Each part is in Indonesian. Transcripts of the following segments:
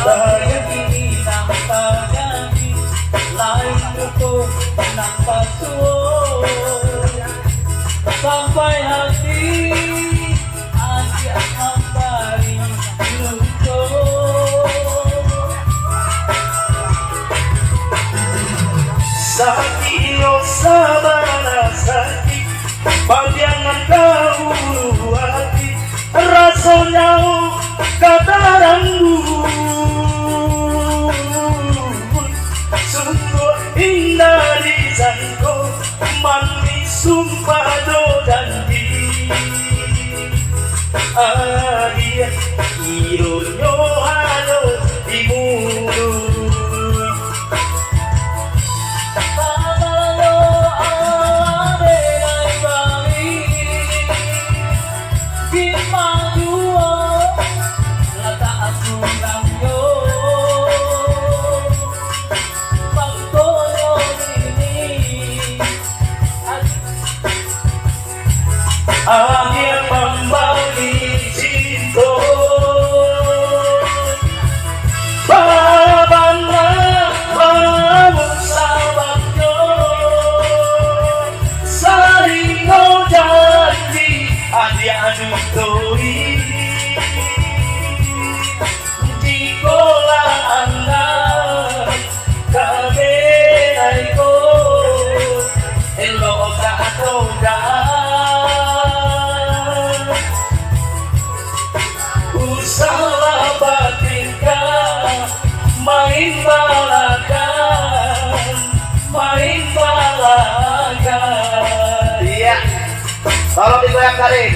Saya kini nampak jadi lain untuk nampak suara sampai hati ajak membari luntur. Sakit yo sabana sakit panjangan dahulu hati rasanya kata ranggu sungguh indah di sangko manis sumpah do janji adia ironyo halo di mulut Akhir membagi cinta Babana Bamu sahabatnya Saling kau janji Adik aduh doi Jikola anda Kabelai ko Elok atau salah batinka main balakan. Iya, tolong digoyang kali.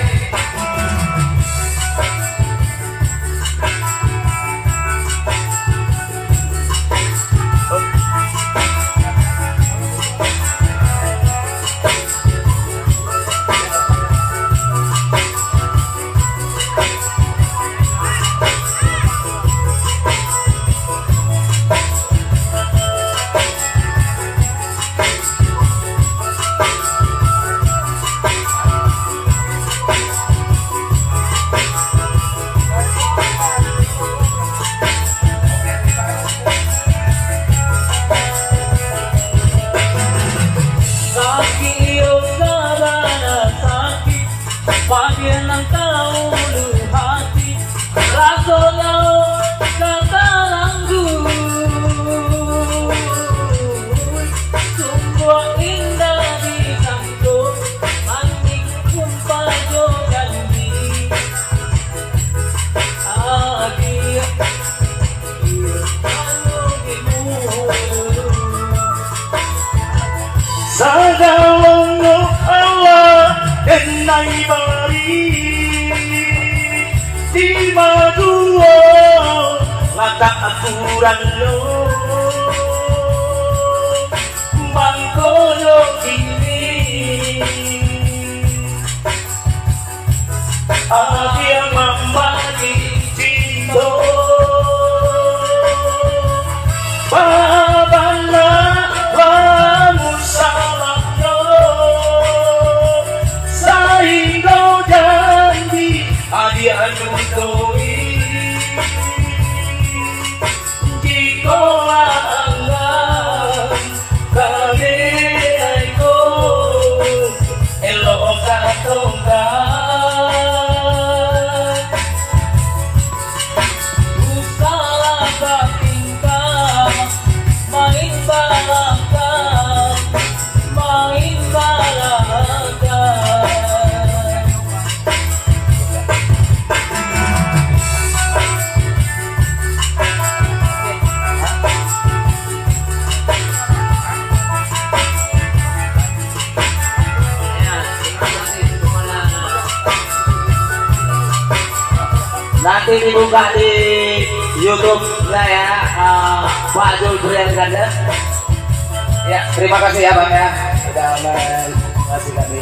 Bagian ng kaulu hati rasanya kata langgu sungguh indah di sangko manik sumpah jo janji akhir sagalongo Allah enai bari di maduo lata aturan lo mangkono kini akhir membagi cinta babana lamu salahnya sehingga janji adik aduh doi jikola angan kabelai ko elok katongkan usalah batinka main balakan nanti dibuka di YouTube-nya ya, Pak Jul Brian Ganda. Ya, terima kasih ya Bang ya, sudah mengasih kami.